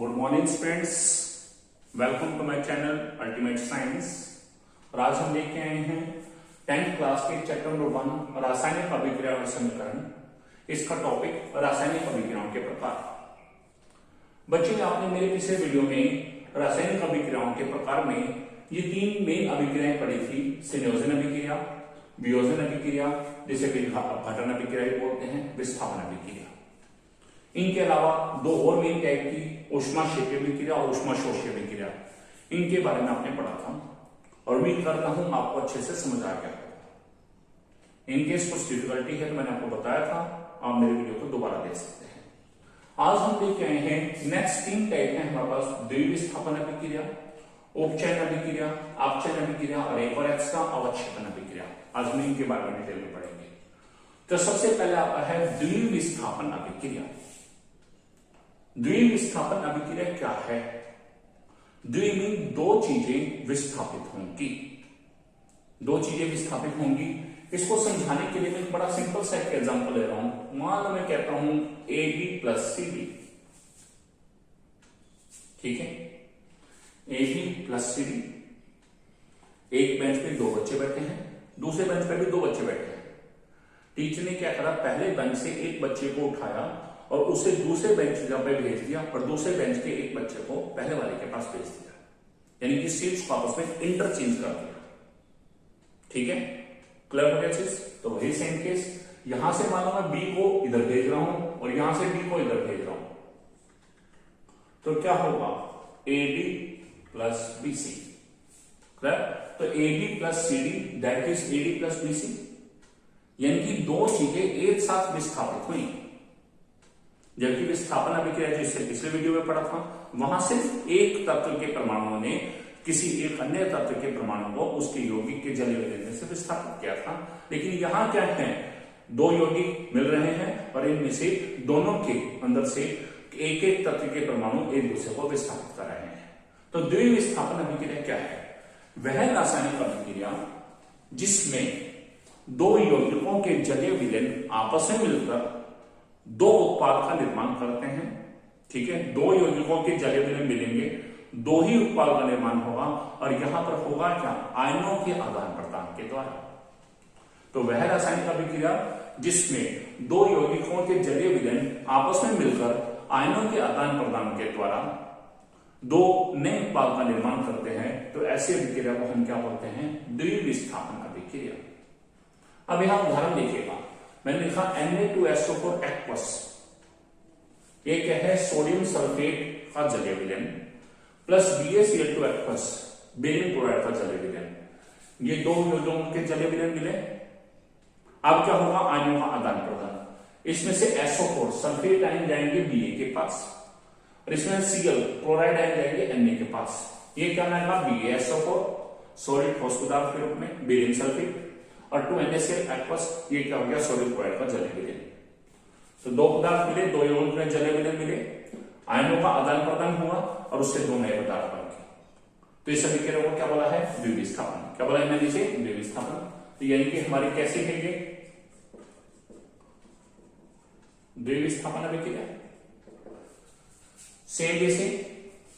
Good morning students, welcome to my channel Ultimate Science. और आज हम लेके आए हैं 10th क्लास के चैप्टर नंबर 1 रासायनिक अभिक्रिया और समीकरण। इसका टॉपिक रासायनिक अभिक्रियाओं के प्रकार। बच्चे, आपने मेरे पिछले वीडियो में रासायनिक अभिक्रियाओं के प्रकार में ये 3 मेन अभिक्रियाएं पढ़ी थी। संयोजन अभिक्रिया, वियोजन अभिक्रिया, जिसे विघटन अभिक्रिया भी बोलते हैं, विस्थापन अभिक्रिया। इनके अलावा 2 और मेन टाइप की ऊष्माक्षेपीय अभिक्रिया और ऊष्माशोषीय अभिक्रिया, इनके बारे में आपने पढ़ा था और उम्मीद कर रहा हूं आपको अच्छे से समझ आ गया होगा। इनकेस कुछ डिफिकल्टी है तो मैंने आपको बताया था, आप मेरे वीडियो को दोबारा देख सकते हैं। आज हम लेके आए हैं नेक्स्ट 3 टाइप है हमारे पास, द्विविस्थापन अभिक्रिया, उपचयन अभिक्रिया, अपचयन अभिक्रिया और एक और एक्स्ट्रा अवक्षेपन अभिक्रिया। आज हम इनके बारे में डिटेल में पढ़ेंगे। तो सबसे पहले आता है द्विविस्थापन अभिक्रिया। द्विविस्थापन अभिक्रिया क्या है? द्वि में 2 चीजें विस्थापित होंगी, 2 चीजें विस्थापित होंगी। इसको समझाने के लिए मैं एक बड़ा सिंपल सा एक एग्जांपल ले रहा हूं। मान लो मैं कहता हूं AB प्लस CD, ठीक है। AB प्लस CD, एक बेंच पे 2 बच्चे बैठे हैं, दूसरे बेंच पे भी 2 बच्चे बैठे हैं। टीचर ने क्या करा, पहले बेंच से एक बच्चे को उठाया और उसे दूसरे बेंच पे भेज दिया और दूसरे बेंच के एक बच्चे को पहले वाले के पास भेज दिया, यानी कि सीट्स को आपस में इंटरचेंज कर दिया, ठीक है। क्लियर हो गया चीज? तो वही सेम केस यहां से मान लो मैं B को इधर भेज रहा हूं और यहां से B को इधर भेज रहा हूं, तो क्या होगा, AD प्लस BC। क्लियर? तो AB plus CD that is AD plus BC, यानी कि 2 चीजें एक साथ विस्थापित हुई। जबकि विस्थापन अभिक्रिया जिससे पिछले वीडियो में पढ़ा था, वहां सिर्फ एक तत्व के परमाणुओं ने किसी एक अन्य तत्व के परमाणु को उसके यौगिक के जलीय विलयन से विस्थापित किया था। लेकिन यहां क्या है, 2 यौगिक मिल रहे हैं और इनमें से दोनों के अंदर से एक एक तत्व के परमाणु एक दूसरे को विस्थापित कर रहे हैं। तो द्विविस्थापन अभिक्रिया क्या है? वह रासायनिक अभिक्रिया जिसमें 2 यौगिकों के जलीय विलयन आपस में मिलकर 2 उत्पाद का निर्माण करते हैं, ठीक है। 2 यौगिकों के जलीय विलयन मिलेंगे, 2 ही उत्पाद का निर्माण होगा और यहां पर होगा क्या, आयनों के आदान प्रदान के द्वारा। तो वह रासायनिक अभिक्रिया जिसमें 2 यौगिकों के जलीय विलयन आपस में मिलकर आयनों के आदान प्रदान के द्वारा 2 नए उत्पाद का निर्माण करते हैं, तो ऐसी अभिक्रिया को हम क्या बोलते हैं, द्विविस्थापन अभिक्रिया। अब यहां उदाहरण देखिएगा, मैंने लिखा Na2SO4 एक्वस, ये क्या है, सोडियम सल्फेट का जलीय विलयन plus BaCl2 aqueous, barium chloride का जलीय विलयन। ये 2 यौगिकों के जलीय विलयन मिले। अब क्या होगा, आयनों का आदान प्रदान। इसमें से SO4 सल्फेट आयन जाएंगे Ba के पास और इसमें Cl क्लोराइड आयन जाएंगे Na के पास। ये क्या बनेगा, BaSO4 सॉलिड ठोस पदार्थ के रूप में, बेरियम सल्फेट और 2NaCl एक्वस, ये क्या हो गया, सोडियम क्लोराइड का जलीय विलयन। तो 2 पदार्थ मिले, 2 यौगिक में जलीय विलयन मिले, आयनों का आदान प्रदान हुआ और उससे 2 नए पदार्थ बन गए। तो इस अभिक्रिया को क्या बोला है, द्विविस्थापन। क्या बोला है मैंने इसे, द्विविस्थापन। तो यानी कि हमारी कैसी है ये द्विविस्थापन अभिक्रिया। सेम जैसे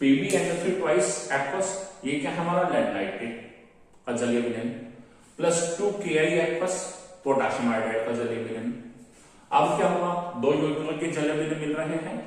PbNO3 ट्वाइस एक्वस, ये क्या हमारा लेड नाइट्रेट का जलीय विलयन plus 2Ki aqueous, potassium iodide का जलीय विलयन। अब क्या हुआ, 2 यौगिकों के जलीय विलयन मिल रहे हैं,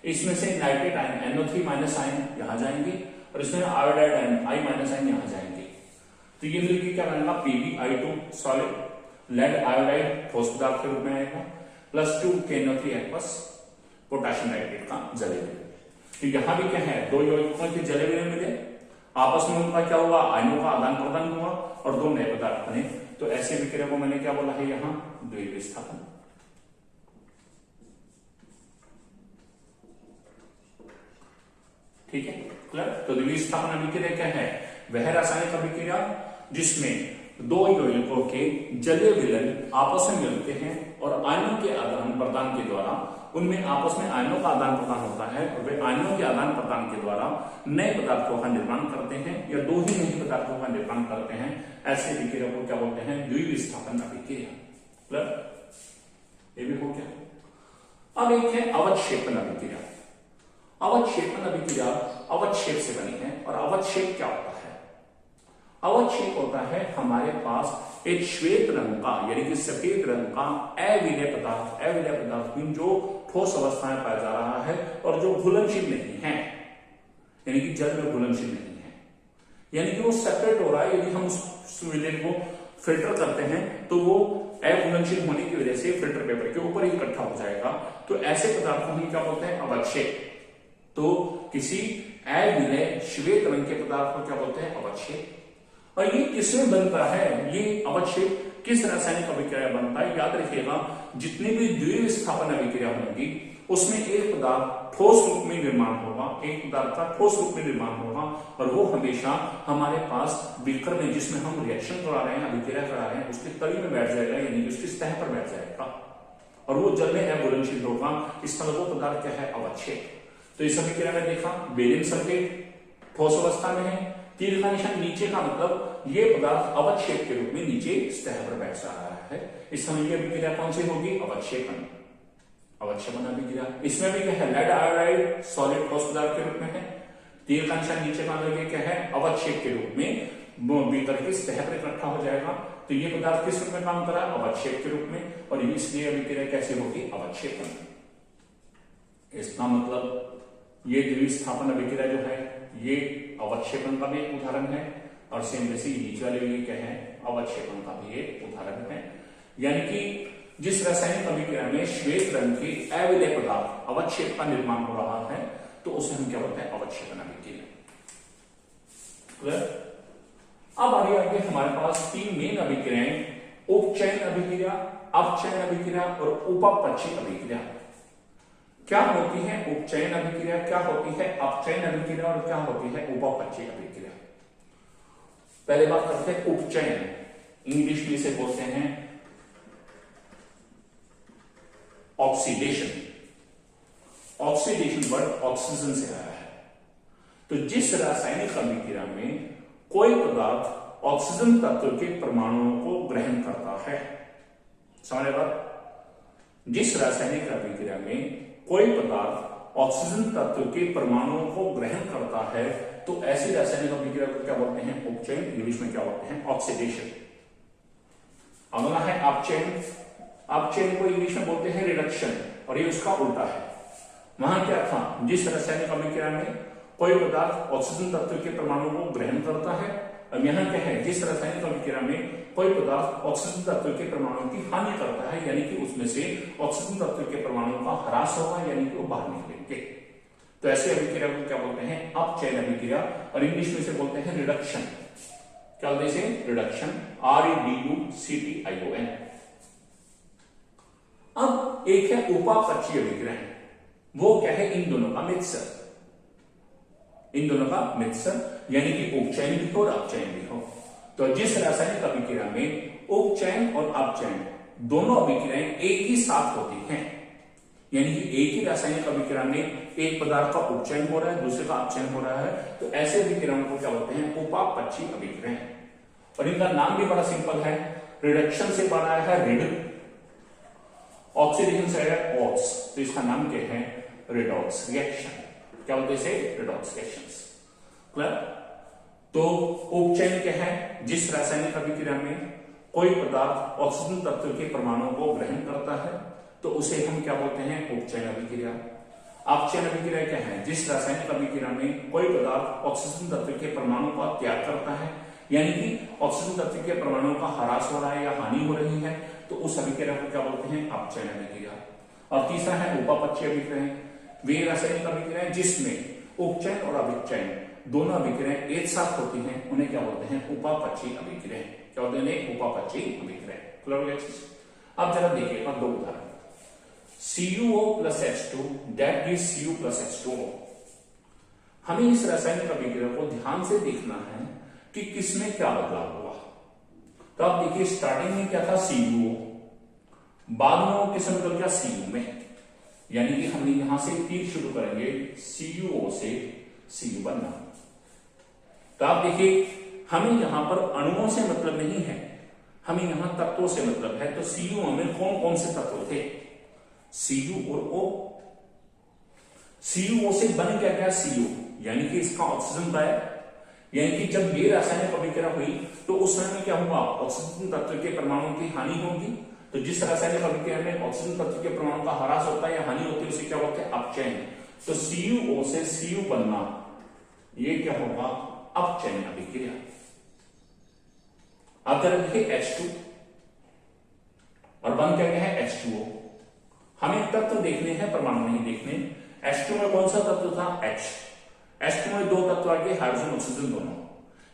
इसमें से nitrate ion NO3 minus ion यहां जाएंगे और इसमें iodide ion I minus ion यहां जाएंगे। तो ये मिलकर क्या बनेगा, PbI2 सॉलिड लेड आयोडाइड ठोस पदार्थ के रूप में आएगा plus 2KNO3 aqueous, potassium nitrate का जलीय विलयन। तो यहां भी क्या है, 2 यौगिकों के जलीय विलयन मिले, आपस में उनका क्या हुआ, आयनों का आदान प्रदान हुआ और 2 नए पदार्थ बने। तो ऐसी अभिक्रिया को मैंने क्या बोला है, यहां द्विविस्थापन। ठीक है, क्लियर? तो द्विविस्थापन अभिक्रिया क्या है, वह रासायनिक अभिक्रिया जिसमें 2 यौगिकों के जलीय विलयन आपस में मिलते हैं और आयनों के आदान प्रदान के द्वारा उनमें आपस में आयनों का आदान प्रदान होता है और वे आयनों के आदान प्रदान के द्वारा नए पदार्थों का निर्माण करते हैं या 2 ही नए पदार्थों का निर्माण करते हैं। ऐसे अभिक्रिया को क्या बोलते हैं, द्विविस्थापन अभिक्रिया। क्लियर? ये भी हो गया। अब एक है अवक्षेपन अभिक्रिया। अवक्षेपण अभिक्रिया अवक्षेप से बनी है। और अवक्षेप क्या होता है? अवक्षेप होता है हमारे पास एक श्वेत रंग का यानी कि सफेद रंग का अविलेय पदार्थ जो ठोस अवस्था में पाया जा रहा है और जो घुलनशील नहीं है, यानी कि जल में घुलनशील नहीं है, यानी कि वो सेपरेट हो रहा है। यदि हम उस विलेय को फिल्टर करते हैं तो वो अघुलनशील होने की वजह से फिल्टर पेपर के ऊपर ही इकट्ठा हो जाएगा। तो ऐसे पदार्थ को हम क्या बोलते हैं? अवक्षेप। तो किसी अविलेय श्वेत रंग के पदार्थ को क्या बोलते हैं? अवक्षेप। और ये किसमें बनता है? ये अवक्षेप किस रासायनिक अभिक्रिया बनता है? याद रखिएगा, जितनी भी द्विविस्थापन अभिक्रिया होंगी उसमें एक पदार्थ ठोस रूप में निर्माण होगा, एक पदार्थ का ठोस रूप में निर्माण होगा, और वो हमेशा हमारे पास बीकर में जिसमें हम रिएक्शन करा रहे हैं, अभिक्रिया करा रहे हैं, उसकी तली में बैठ जाएगा, यानी कि उसकी सतह पर बैठ जाएगा और वो जल में अघुलनशील होगा। इस तरह वो पदार्थ क्या है? अवक्षेप। तो इस अभिक्रिया में देखा बेरियम सल्फेट ठोस अवस्था में है, तीर का निशान नीचे का मतलब ये पदार्थ अवक्षेप के रूप में नीचे सतह पर बैठ रहा है। इस समय ये अभिक्रिया कौन सी होगी? अवक्षेपण अभिक्रिया। इसमें भी क्या है? लेड आयोडाइड सॉलिड ठोस पदार्थ के रूप में है, तीर का निशान नीचे का मतलब क्या है? अवक्षेप के रूप में बीकर की सतह पर इकट्ठा हो जाएगा। तो ये पदार्थ किस रूप में काम कर रहा है? अवक्षेप के रूप में, और इसलिए अभिक्रिया कैसे होगी? अवक्षेपण। इसका मतलब ये द्विविस्थापन अभिक्रिया जो है ये अवक्षेपण का भी एक उदाहरण है, और सेम जैसे नीचे वाले भी क्या है? अवक्षेपण का भी एक उदाहरण है। यानी कि जिस रासायनिक अभिक्रिया में श्वेत रंग के अविलेय पदार्थ अवक्षेप का निर्माण हो रहा है तो उसे हम क्या बोलते हैं? अवक्षेपण अभिक्रिया। अब आगे हमारे पास तीन मेन अभिक्रियाएं, उपचयन अभिक्रिया, अपचयन अभिक्रिया और उपपक्षी अभिक्रिया। क्या होती है उपचयन अभिक्रिया, क्या होती है अपचयन अभिक्रिया और क्या होती है उपपक्षी अभिक्रिया? पहले बात करते हैं उपचयन। इंग्लिश में इसे बोलते हैं ऑक्सीडेशन। ऑक्सीडेशन वर्ड ऑक्सीजन से आया है। तो जिस रासायनिक अभिक्रिया में कोई पदार्थ ऑक्सीजन तत्व के परमाणुओं को ग्रहण करता है, समझ बात? जिस रासायनिक अभिक्रिया में कोई पदार्थ ऑक्सीजन तत्व के परमाणुओं को ग्रहण करता है तो ऐसी रासायनिक अभिक्रिया को क्या बोलते हैं? उपचयन। इंग्लिश में क्या बोलते हैं? ऑक्सीडेशन। अगला है अपचयन। अपचयन को इंग्लिश में बोलते हैं रिडक्शन, और ये उसका उल्टा है। वहां क्या था? जिस रासायनिक अभिक्रिया में कोई पदार्थ ऑक्सीजन तत्व के परमाणु को ग्रहण करता है, अब यहां क्या है? जिस रासायनिक अभिक्रिया में कोई पदार्थ ऑक्सीजन तत्व के परमाणुओं की हानि करता है, यानी कि उसमें से ऑक्सीजन तत्व के परमाणुओं का ह्रास होगा, यानी कि वो बाहर निकलेंगे। तो ऐसे अभिक्रिया को क्या बोलते हैं? अपचयन अभिक्रिया, और इंग्लिश में से बोलते हैं रिडक्शन। क्या बोलते हैं? रिडक्शन। REDUCTION। अब एक है उपपक्षी अभिक्रिया, वो क्या है? इन दोनों का मिक्सर। इन दोनों का मिक्सर यानी कि उपचयन भी हो और अपचयन भी हो। तो जिस रासायनिक अभिक्रिया में उपचयन और अपचयन दोनों अभिक्रियाएं एक ही साथ होती हैं, यानी कि एक ही रासायनिक अभिक्रिया में एक पदार्थ का उपचयन हो रहा है, दूसरे का अपचयन हो रहा है, तो ऐसे अभिक्रियाओं को क्या बोलते हैं? उपपक्षी अभिक्रिया। और इनका नाम भी बड़ा सिंपल है, रिडक्शन से बना है रिड, ऑक्सीडेशन से है ऑक्स, तो इसका नाम क्या है? Redox reaction. क्या बोलते हैं? Redox reactions. क्लियर? तो उपचयन क्या है? जिस रासायनिक अभिक्रिया में कोई पदार्थ ऑक्सीजन तत्व के परमाणुओं को ग्रहण करता है तो उसे हम क्या बोलते हैं? उपचयन अभिक्रिया। अपचयन अभिक्रिया क्या है? जिस रासायनिक अभिक्रिया में कोई पदार्थ ऑक्सीजन तत्व के परमाणु का त्याग करता है, यानी कि ऑक्सीजन तत्व के परमाणुओं का ह्रास हो रहा है या हानि हो रही है, तो उस अभिक्रिया को क्या बोलते हैं? अपचयन अभिक्रिया। और तीसरा है उपपक्षी अभिक्रिया। वे रासायनिक अभिक्रियाएं जिसमें उपचयन और अपचयन दोनों अभिक्रियाएं एक साथ होती हैं उन्हें क्या बोलते हैं? उपपक्षी अभिक्रिया। क्या बोलते हैं? उपपक्षी अभिक्रिया। अब जरा देखिएगा दो उदाहरण। CuO plus H2 that gives Cu plus H2O। हमें इस रासायनिक अभिक्रिया को ध्यान से देखना है कि किसमें क्या बदलाव हुआ। तो आप देखिए स्टार्टिंग में क्या था? CuO, बाद में वो किसमें बदल गया? Cu में, यानी कि हम यहां से तीर शुरू करेंगे CuO से Cu बनना। तो आप देखिए हमें यहां पर अणुओं से मतलब नहीं है, हमें यहां तत्वों से मतलब है। तो Cu में कौन कौन से तत्व थे? Cu और O। CuO से बन क्या गया CO, यानी कि इसका ऑक्सीजन गायब। यानी कि जब ये रासायनिक अभिक्रिया हुई तो उस समय में क्या हुआ, ऑक्सीजन तत्व के परमाणुओं की हानि होगी। तो जिस रासायनिक अभिक्रिया में ऑक्सीजन तत्व के परमाणु का ह्रास होता है या हानि होती है उसे क्या बोलते हैं, अपचयन। तो CuO से Cu बनना ये क्या होगा, अपचयन अभिक्रिया। अब जरा देखिए H2 और बन क्या गया है H2O। हमें तत्व देखने हैं, परमाणु नहीं देखने। H2 में कौन सा तत्व था, H। H2 में दो तत्व आगे, हाइड्रोजन ऑक्सीजन दोनों।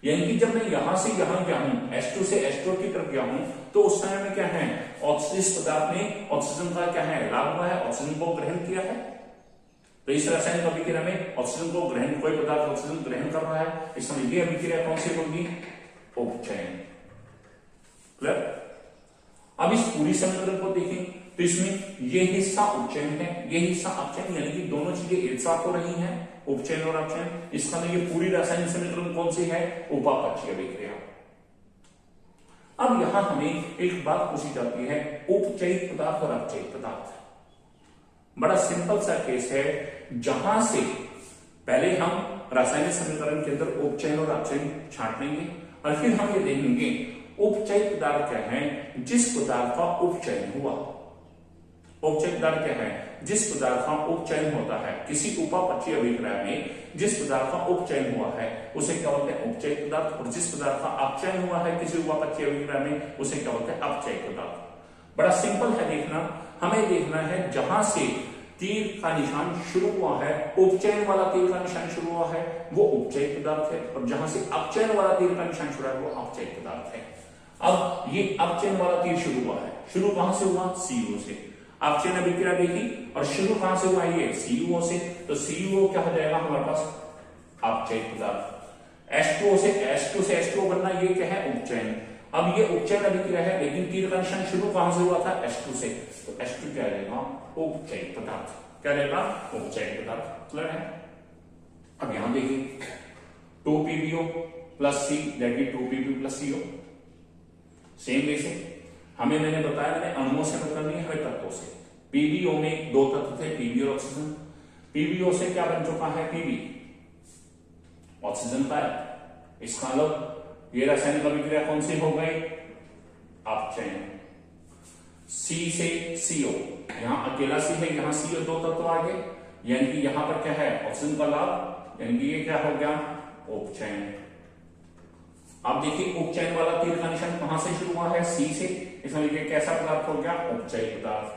यानी कि जब मैं यहां से यहां गया हूं, H2 से H2 की तरफ गया हूं, तो उस समय में क्या है, इस पदार्थ ने ऑक्सीजन का क्या है, लाभ हुआ है, ऑक्सीजन को ग्रहण किया है। तो इस रासायनिक अभिक्रिया में ऑक्सीजन को ग्रहण, कोई पदार्थ ऑक्सीजन ग्रहण कर रहा है, इसमें ये अभिक्रिया कौन सी होगी, उपचयन। क्लियर। अब इस पूरी समीकरण को देखें तो इसमें ये हिस्सा उपचयन है, ये हिस्सा अपचयन, यानी कि दोनों चीजें एक साथ हो रही हैं, उपचयन और अपचयन। इसका ये पूरी रासायनिक समीकरण कौन सी है, उपापचयी अभिक्रिया। अब यहां हमें एक बात पूछी जाती है, उपचयित पदार्थ और अपचयित पदार्थ। बड़ा सिंपल सा केस है, जहां से पहले हम रासायनिक समीकरण के अंदर उपचयन और अपचयन छांट लेंगे और फिर हम ये देखेंगे उपचयित पदार्थ क्या है, जिस पदार्थ का उपचयन हुआ। उपचयित पदार्थ क्या है, जिस पदार्थ का उपचयन होता है किसी उपापचयी अभिक्रिया में, जिस पदार्थ का उपचयन हुआ है उसे क्या बोलते हैं, उपचयित पदार्थ। और जिस पदार्थ का अपचयन हुआ है किसी उपापचयी अभिक्रिया में उसे क्या बोलते हैं, अपचयित पदार्थ। बड़ा सिंपल है देखना, हमें देखना है जहां से तीर का निशान शुरू हुआ है, उपचयन वाला तीर का निशान शुरू हुआ है, वो उपचयित पदार्थ है, और जहां से अपचयन वाला तीर का निशान शुरू है वो अपचयित पदार्थ है। अब ये अपचयन वाला तीर शुरू हुआ है, शुरू कहां से हुआ, CO से। अपचयन अभिक्रिया देखी और शुरू कहां से हुआ, ये CuO से। तो CuO क्या हो जाएगा हमारे पास, अपचयित पदार्थ। H2O से H2O बनना ये क्या है, उपचयन। अब ये उपचयन अभिक्रिया है, लेकिन तीर का निशान शुरू कहां से हुआ था, H2 से। तो H2 क्या रहेगा, उपचयित पदार्थ। क्या रहेगा, उपचयित पदार्थ। क्लियर है। अब यहां देखिए 2PbO plus C that is 2Pb plus CO। Same way से हमें, मैंने बताया, मैंने अणुओं से मतलब नहीं, हमें तत्वों से। PbO में दो तत्व थे, Pb और ऑक्सीजन। PbO से क्या बन चुका है, Pb, ऑक्सीजन का है। इसका मतलब ये रासायनिक अभिक्रिया कौन सी हो गई, अपचयन। C से CO, यहां अकेला C है, यहां CO दो तत्व आ गए, यानी कि यहां पर क्या है, ऑक्सीजन का लाभ, यानी कि ये क्या हो गया, उपचयन। अब देखिए उपचयन वाला तीर का निशान कहां से शुरू हुआ है, C से। इसमें ये कैसा पदार्थ हो गया, उपचयित पदार्थ।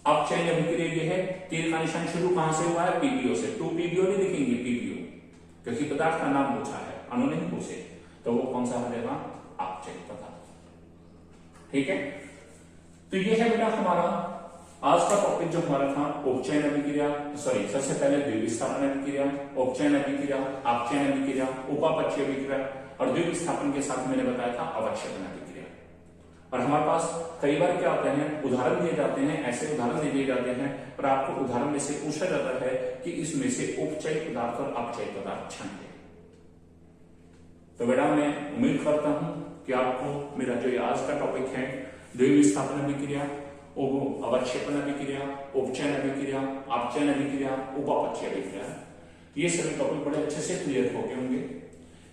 अपचयन अभिक्रिया ये है, तीर का निशान शुरू कहां से हुआ है, PbO से। 2PbO नहीं लिखेंगे, PbO, क्योंकि पदार्थ का नाम पूछा है, अणु नहीं पूछे। तो वो कौन सा हो जाएगा, अपचयित पदार्थ। ठीक है। तो ये है बेटा हमारा आज का टॉपिक जो हमारा था, उपचयन अभिक्रिया, सॉरी सबसे पहले द्विविस्थापन अभिक्रिया, उपचयन अभिक्रिया, अपचयन अभिक्रिया, उपापचयी अभिक्रिया, और द्विविस्थापन के साथ मैंने बताया था अवक्षेपण अभिक्रिया। और हमारे पास कई बार क्या होते हैं, उदाहरण दिए जाते हैं, ऐसे उदाहरण दिए जाते हैं, पर आपको उदाहरण में से पूछा जाता है कि इसमें से उपचयित पदार्थ और अपचयित पदार्थ छांटे। तो बेटा मैं उम्मीद करता हूं कि आपको मेरा जो आज का टॉपिक है, द्विविस्थापन अभिक्रिया, अवक्षेपण अभिक्रिया, उपचयन अभिक्रिया, अपचयन अभिक्रिया, उपापचयी अभिक्रिया, ये सभी टॉपिक बड़े अच्छे से क्लियर हो गए होंगे।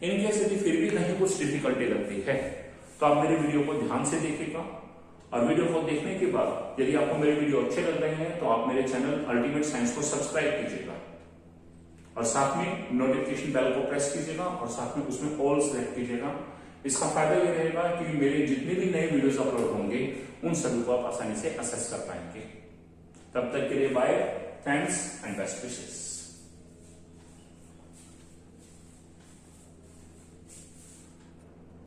इनके से भी फिर भी कहीं कुछ डिफिकल्टी लगती है तो आप मेरे वीडियो को ध्यान से देखिएगा, और वीडियो को देखने के बाद यदि आपको मेरे वीडियो अच्छे लग रहे हैं तो आप मेरे चैनल अल्टीमेट साइंस को सब्सक्राइब कीजिएगा, और साथ में नोटिफिकेशन बेल को प्रेस कीजिएगा, और साथ में उसमें ऑल सेलेक्ट कीजिएगा। इसका फायदा ये रहेगा कि मेरे जितने भी नए वीडियोस अपलोड होंगे उन सभी को आप आसानी से एक्सेस कर पाएंगे। तब तक के लिए bye, thanks and best wishes.